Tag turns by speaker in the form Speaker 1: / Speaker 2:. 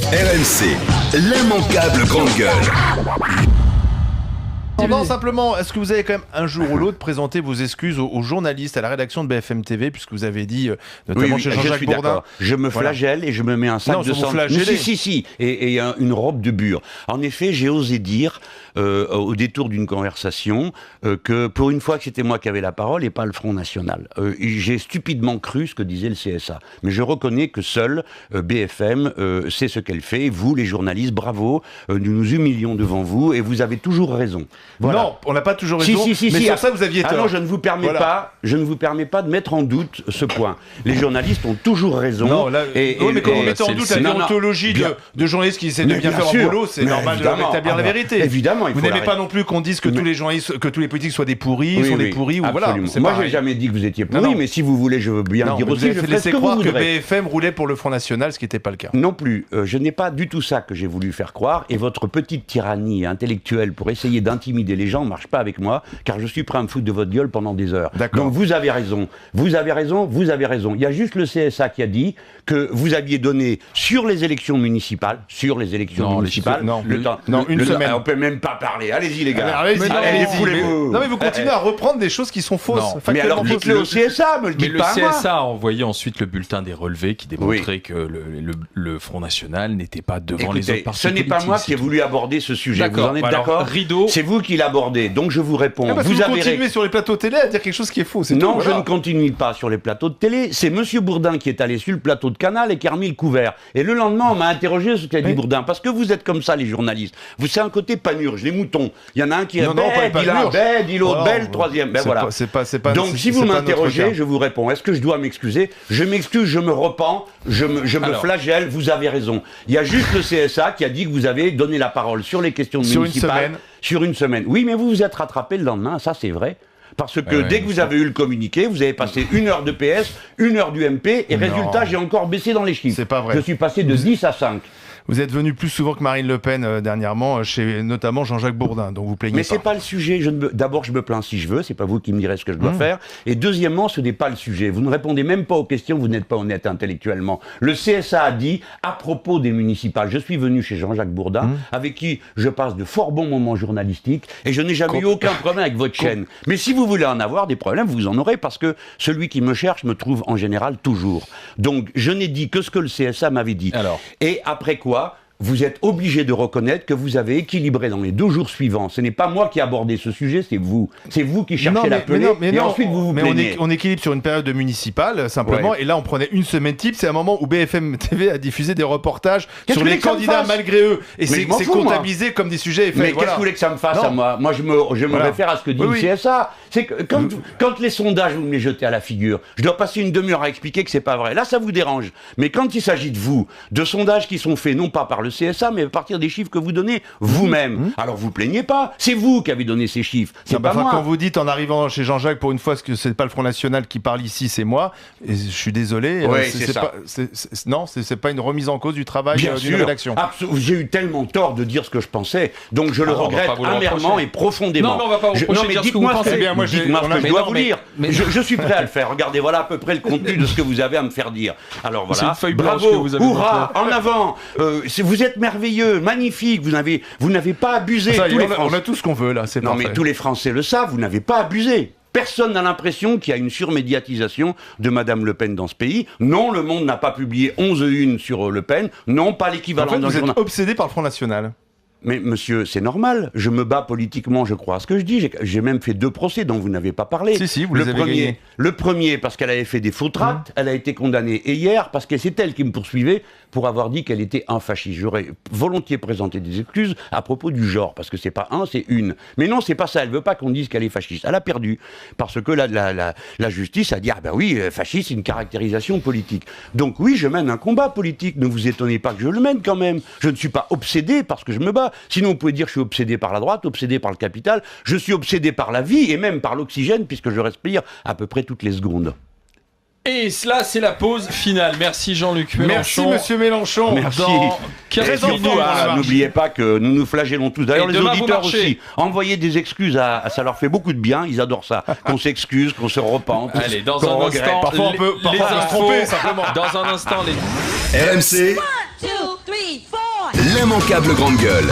Speaker 1: RMC, l'immanquable grande gueule.
Speaker 2: Non, simplement, est-ce que vous avez quand même un jour ou l'autre présenté vos excuses aux journalistes, à la rédaction de BFM TV, puisque vous avez dit, notamment chez Jean-Jacques Bourdin.
Speaker 3: Je me flagelle et je me mets un sac de sang. Si, et une robe de bure. En effet, j'ai osé dire, au détour d'une conversation, que pour une fois que c'était moi qui avais la parole et pas le Front National. J'ai stupidement cru ce que disait le CSA. Mais je reconnais que seul BFM sait ce qu'elle fait. Vous, les journalistes, bravo, nous nous humilions devant vous et vous avez toujours raison.
Speaker 2: Voilà. Non, on n'a pas toujours raison, mais sur ça vous aviez tort.
Speaker 3: Non, je ne vous permets pas de mettre en doute ce point. Les journalistes ont toujours raison.
Speaker 2: Non, là, mais quand vous mettez en doute la déontologie de journalistes qui essaient de bien faire leur boulot, c'est normal de rétablir la vérité.
Speaker 3: Évidemment,
Speaker 2: vous n'aimez pas non plus qu'on dise que tous les journalistes, que tous les politiques soient des pourris, sont des pourris, ou voilà.
Speaker 3: Moi, je n'ai jamais dit que vous étiez pourris, mais si vous voulez, je veux bien dire aussi.
Speaker 2: Vous avez laissé croire que BFM roulait pour le Front National, ce qui n'était pas le cas.
Speaker 3: Non plus. Je n'ai pas du tout ça que j'ai voulu faire croire, et votre petite tyrannie intellectuelle pour essayer d'intimider les gens marche pas avec moi, car je suis prêt à me foutre de votre gueule pendant des heures. Donc vous avez raison. Vous avez raison. Il y a juste le CSA qui a dit que vous aviez donné sur les élections municipales, une semaine. On peut même pas parler. Allez-y les gars.
Speaker 2: Allez-y. Non mais vous continuez à reprendre des choses qui sont fausses.
Speaker 3: Mais alors dites-le au CSA, me le dites pas à moi.
Speaker 4: Le CSA a envoyé ensuite le bulletin des relevés qui démontrait que le Front National n'était pas devant les autres partis politiques.
Speaker 3: Ce n'est pas moi qui ai voulu aborder ce sujet. Vous en êtes d'accord ?
Speaker 4: Rideau.
Speaker 3: C'est vous qui l'abordez. Donc je vous réponds.
Speaker 2: Vous continuez sur les plateaux de télé à dire quelque chose qui est faux.
Speaker 3: Non, je ne continue pas sur les plateaux de télé. C'est Monsieur Bourdin qui est allé sur le plateau de Canal et qui a remis le couvert. Et le lendemain, on m'a interrogé sur ce qu'a dit Bourdin. Parce que vous êtes comme ça, les journalistes. Vous, c'est un côté panurge, les moutons. Il y en a un qui est dit l'autre belle, le troisième. Ben voilà. Donc si vous m'interrogez, je vous réponds. Est-ce que je dois m'excuser ? Je m'excuse, je me repens, je me flagelle. Vous avez raison. Il y a juste le CSA qui a dit que vous avez donné la parole sur les questions municipales. Sur une semaine. Oui, mais vous vous êtes rattrapé le lendemain, ça c'est vrai. Parce que dès que vous avez eu le communiqué, vous avez passé 1 heure de PS, 1 heure d'UMP, et résultat, j'ai encore baissé dans les chiffres.
Speaker 2: C'est pas vrai.
Speaker 3: Je suis passé de 10 à 5.
Speaker 2: Vous êtes venu plus souvent que Marine Le Pen dernièrement, chez notamment Jean-Jacques Bourdin, donc vous plaignez pas.
Speaker 3: Mais c'est pas le sujet. D'abord, je me plains si je veux, c'est pas vous qui me direz ce que je dois faire. Et deuxièmement, ce n'est pas le sujet. Vous ne répondez même pas aux questions, vous n'êtes pas honnête intellectuellement. Le CSA a dit, à propos des municipales, je suis venu chez Jean-Jacques Bourdin, avec qui je passe de fort bons moments journalistiques, et je n'ai jamais eu aucun problème avec votre chaîne. Mais si vous voulez en avoir des problèmes, vous en aurez, parce que celui qui me cherche me trouve en général toujours. Donc, je n'ai dit que ce que le CSA m'avait dit. Et après quoi, vous êtes obligé de reconnaître que vous avez équilibré dans les 2 jours suivants. Ce n'est pas moi qui ai abordé ce sujet, c'est vous. C'est vous qui cherchez la pelée, et ensuite vous vous plaignez.
Speaker 2: On équilibre sur une période municipale, simplement, et là on prenait une semaine type, c'est un moment où BFM TV a diffusé des reportages sur les candidats malgré eux, et c'est comptabilisé comme des sujets faits.
Speaker 3: Mais qu'est-ce que vous voulez que ça me fasse à moi ? Moi je me réfère à ce que dit le CSA. C'est que quand les sondages, vous me les jetez à la figure, je dois passer une demi-heure à expliquer que c'est pas vrai. Là ça vous dérange. Mais quand il s'agit de vous, de sondages qui sont faits non pas par le CSA, mais à partir des chiffres que vous donnez vous-même. Alors vous plaignez pas, c'est vous qui avez donné ces chiffres, c'est pas moi.
Speaker 2: Quand vous dites en arrivant chez Jean-Jacques pour une fois que c'est pas le Front National qui parle ici, c'est moi, et je suis désolé, c'est pas une remise en cause du travail d'une rédaction.
Speaker 3: J'ai eu tellement tort de dire ce que je pensais, donc je le regrette amèrement et profondément.
Speaker 4: Non, mais on va pas vous reprocher de dire ce que vous pensez.
Speaker 3: Dites-moi ce que je dois vous dire. Je suis prêt à le faire. Regardez, voilà à peu près le contenu de ce que vous avez à me faire dire. Alors voilà, bravo, hurrah, en avant, vous êtes merveilleux, magnifique, vous n'avez pas abusé.
Speaker 2: On a tout ce qu'on veut là, c'est parfait.
Speaker 3: Mais tous les Français le savent, vous n'avez pas abusé. Personne n'a l'impression qu'il y a une surmédiatisation de Madame Le Pen dans ce pays. Non, Le Monde n'a pas publié 11 unes sur Le Pen. Non, pas l'équivalent d'un journal.
Speaker 2: Vous êtes obsédé par le Front National.
Speaker 3: Mais monsieur, c'est normal, je me bats politiquement, je crois à ce que je dis. J'ai même fait 2 procès dont vous n'avez pas parlé.
Speaker 2: Si, vous les avez gagnés.
Speaker 3: Le premier, parce qu'elle avait fait des faux tracts, elle a été condamnée. Et hier, parce que c'est elle qui me poursuivait pour avoir dit qu'elle était un fasciste. J'aurais volontiers présenté des excuses à propos du genre, parce que c'est pas un, c'est une. Mais non, c'est pas ça, elle veut pas qu'on dise qu'elle est fasciste. Elle a perdu, parce que la justice a dit, ah ben oui, fasciste, c'est une caractérisation politique. Donc oui, je mène un combat politique, ne vous étonnez pas que je le mène quand même. Je ne suis pas obsédé parce que je me bats. Sinon, vous pouvez dire que je suis obsédé par la droite, obsédé par le capital. Je suis obsédé par la vie et même par l'oxygène, puisque je respire à peu près toutes les secondes.
Speaker 4: Et cela, c'est la pause finale. Merci Jean-Luc Mélenchon.
Speaker 2: Merci Monsieur Mélenchon.
Speaker 3: Merci.
Speaker 4: N'oubliez
Speaker 3: pas que nous nous flagellons tous. D'ailleurs, les auditeurs aussi. Envoyez des excuses ça leur fait beaucoup de bien. Ils adorent ça. Qu'on s'excuse, qu'on se repente.
Speaker 4: Allez, dans un instant,
Speaker 2: parfois on peut se tromper simplement.
Speaker 4: Dans un instant, les
Speaker 1: RMC.
Speaker 5: 1, 2, 3, 4.
Speaker 1: L'immanquable grande gueule.